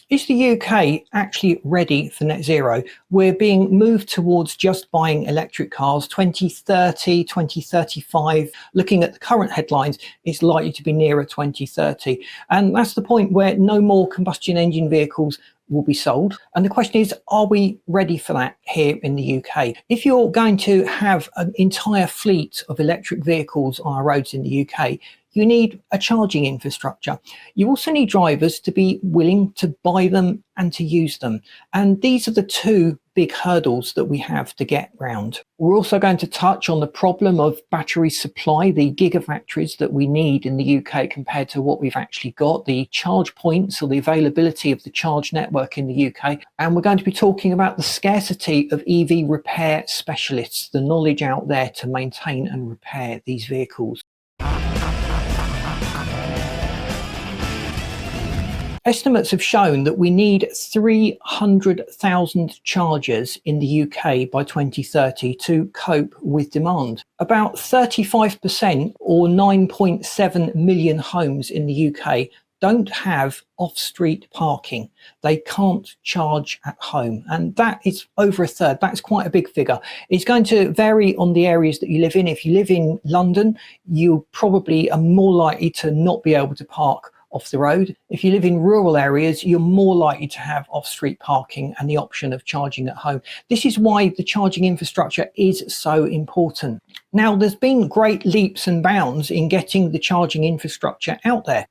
Is the UK actually ready for net zero? We're being moved towards just buying electric cars 2030, 2035. Looking at the current headlines, it's likely to be nearer 2030. And that's the point where no more combustion engine vehicles will be sold. And the question is, are we ready for that here in the UK? If you're going to have an entire fleet of electric vehicles on our roads in the UK, you need a charging infrastructure. You also need drivers to be willing to buy them and to use them. And these are the two big hurdles that we have to get round. We're also going to touch on the problem of battery supply, the gigafactories that we need in the UK compared to what we've actually got, the charge points or the availability of the charge network in the UK. And we're going to be talking about the scarcity of EV repair specialists, the knowledge out there to maintain and repair these vehicles. Estimates have shown that we need 300,000 chargers in the UK by 2030 to cope with demand. About 35% or 9.7 million homes in the UK don't have off-street parking. They can't charge at home, and that is over a third. That's quite a big figure. It's going to vary on the areas that you live in. If you live in London, you probably are more likely to not be able to park off the road. If you live in rural areas, you're more likely to have off-street parking and the option of charging at home. This is why the charging infrastructure is so important. Now, there's been great leaps and bounds in getting the charging infrastructure out there.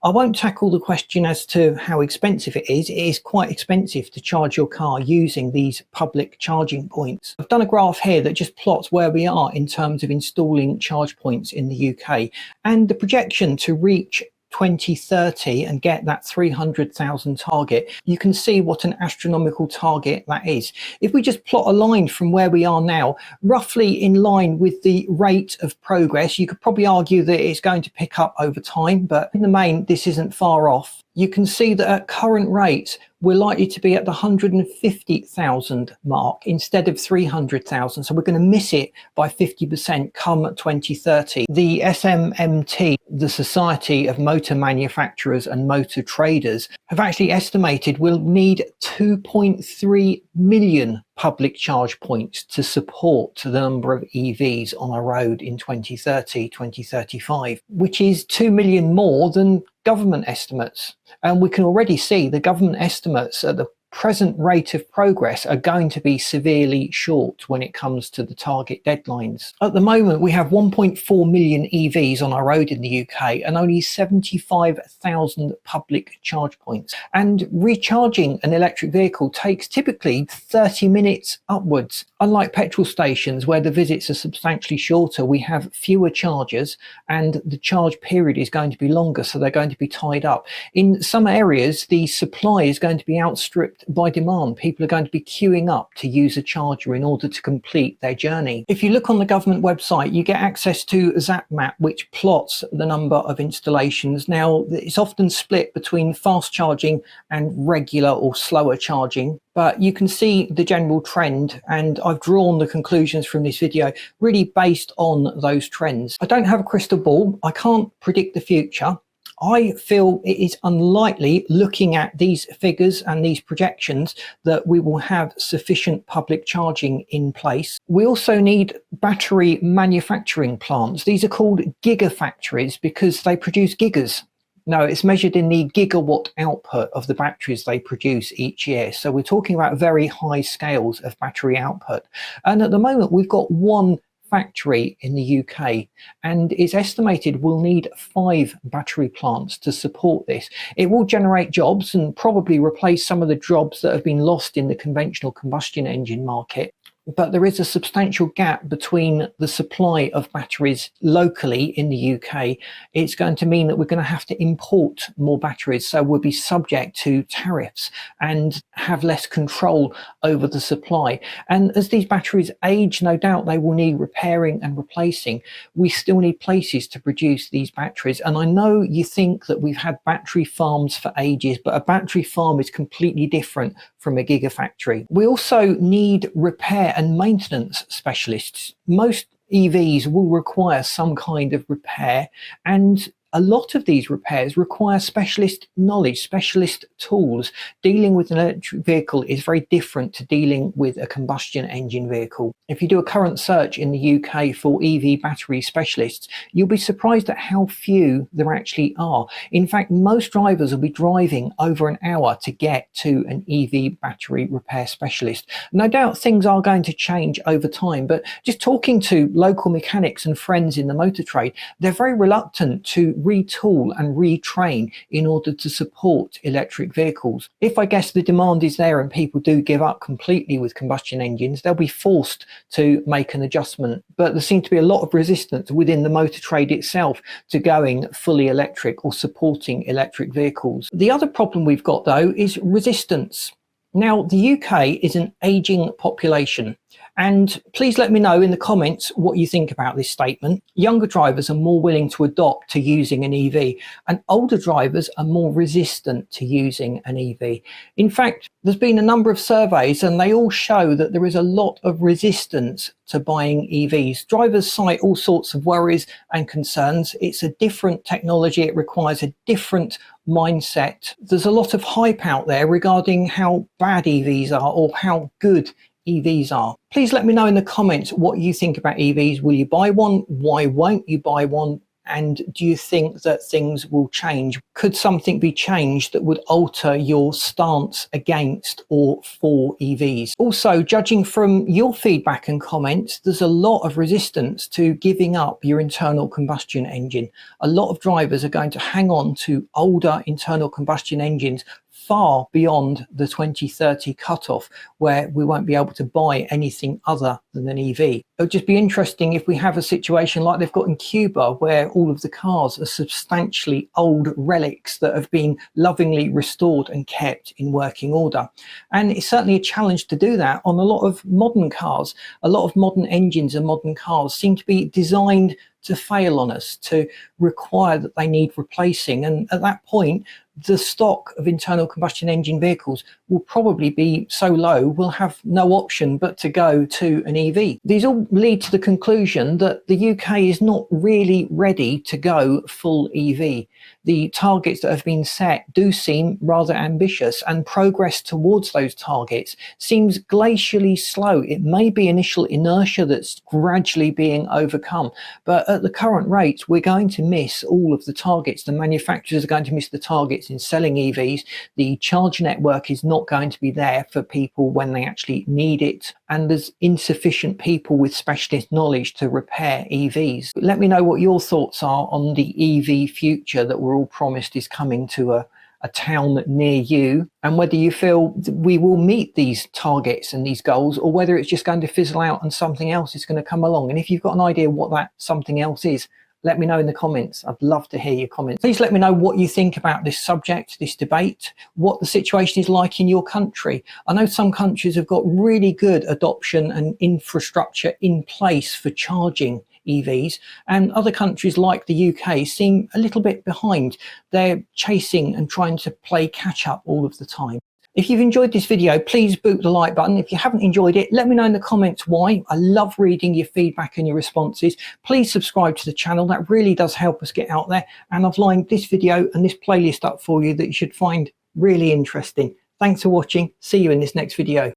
I won't tackle the question as to how expensive it is. It is quite expensive to charge your car using these public charging points. I've done a graph here that just plots where we are in terms of installing charge points in the UK, and the projection to reach 2030 and get that 300,000 target. You can see what an astronomical target that is. If we just plot a line from where we are now, roughly in line with the rate of progress, you could probably argue that it's going to pick up over time, but in the main, this isn't far off. You can see that at current rates, we're likely to be at the 150,000 mark instead of 300,000. So we're going to miss it by 50% come 2030. The SMMT, the Society of Motor Manufacturers and Motor Traders, have actually estimated we'll need 2.3 million public charge points to support the number of EVs on our road in 2030, 2035, which is 2 million more than government estimates. And we can already see the government estimates at the present rate of progress are going to be severely short when it comes to the target deadlines. At the moment, we have 1.4 million EVs on our road in the UK and only 75,000 public charge points. And recharging an electric vehicle takes typically 30 minutes upwards. Unlike petrol stations where the visits are substantially shorter, we have fewer chargers and the charge period is going to be longer, so they're going to be tied up. In some areas, the supply is going to be outstripped by demand. People are going to be queuing up to use a charger in order to complete their journey. If you look on the government website, you get access to a ZapMap which plots the number of installations. Now, it's often split between fast charging and regular or slower charging, but you can see the general trend, and I've drawn the conclusions from this video really based on those trends. I don't have a crystal ball. I can't predict the future. I feel it is unlikely, looking at these figures and these projections, that we will have sufficient public charging in place. We also need battery manufacturing plants. These are called gigafactories because they produce gigas. No, it's measured in the gigawatt output of the batteries they produce each year. So we're talking about very high scales of battery output. And at the moment, we've got one factory in the UK, and it's estimated we'll need 5 battery plants to support this. It will generate jobs and probably replace some of the jobs that have been lost in the conventional combustion engine market. But there is a substantial gap between the supply of batteries locally in the UK. It's going to mean that we're going to have to import more batteries, so we'll be subject to tariffs and have less control over the supply. And as these batteries age, no doubt they will need repairing and replacing. We still need places to produce these batteries. And I know you think that we've had battery farms for ages, but a battery farm is completely different from a gigafactory. We also need repair and maintenance specialists. Most EVs will require some kind of repair, and a lot of these repairs require specialist knowledge, specialist tools. Dealing with an electric vehicle is very different to dealing with a combustion engine vehicle. If you do a current search in the UK for EV battery specialists, you'll be surprised at how few there actually are. In fact, most drivers will be driving over an hour to get to an EV battery repair specialist. No doubt things are going to change over time, but just talking to local mechanics and friends in the motor trade, they're very reluctant to retool and retrain in order to support electric vehicles. If I guess the demand is there and people do give up completely with combustion engines, they'll be forced to make an adjustment. But there seems to be a lot of resistance within the motor trade itself to going fully electric or supporting electric vehicles. The other problem we've got though is resistance. Now, the UK is an aging population, and please let me know in the comments what you think about this statement. Younger drivers are more willing to adopt to using an EV, and older drivers are more resistant to using an EV. In fact, there's been a number of surveys and they all show that there is a lot of resistance to buying EVs. Drivers cite all sorts of worries and concerns. It's a different technology. It requires a different mindset. There's a lot of hype out there regarding how bad EVs are or how good EVs are. Please let me know in the comments what you think about EVs. Will you buy one? Why won't you buy one? And do you think that things will change? Could something be changed that would alter your stance against or for EVs? Also, judging from your feedback and comments, there's a lot of resistance to giving up your internal combustion engine. A lot of drivers are going to hang on to older internal combustion engines far beyond the 2030 cutoff, where we won't be able to buy anything other than an EV. It would just be interesting if we have a situation like they've got in Cuba, where all of the cars are substantially old relics that have been lovingly restored and kept in working order. And it's certainly a challenge to do that on a lot of modern cars. A lot of modern engines and modern cars seem to be designed to fail on us, to require that they need replacing. And at that point, the stock of internal combustion engine vehicles will probably be so low, we'll have no option but to go to an EV. These all lead to the conclusion that the UK is not really ready to go full EV. The targets that have been set do seem rather ambitious, and progress towards those targets seems glacially slow. It may be initial inertia that's gradually being overcome, but at the current rates, we're going to miss all of the targets. The manufacturers are going to miss the targets in selling EVs. The charge network is not going to be there for people when they actually need it, and there's insufficient people with specialist knowledge to repair EVs. Let me know what your thoughts are on the EV future that we're all promised is coming to a town near you, and whether you feel that we will meet these targets and these goals, or whether it's just going to fizzle out and something else is going to come along. And if you've got an idea what that something else is, let me know in the comments. I'd love to hear your comments. Please let me know what you think about this subject, this debate, what the situation is like in your country. I know some countries have got really good adoption and infrastructure in place for charging EVs, and other countries like the UK seem a little bit behind. They're chasing and trying to play catch up all of the time. If you've enjoyed this video, please boot the like button. If you haven't enjoyed it, let me know in the comments why. I love reading your feedback and your responses. Please subscribe to the channel. That really does help us get out there. And I've lined this video and this playlist up for you that you should find really interesting. Thanks for watching. See you in this next video.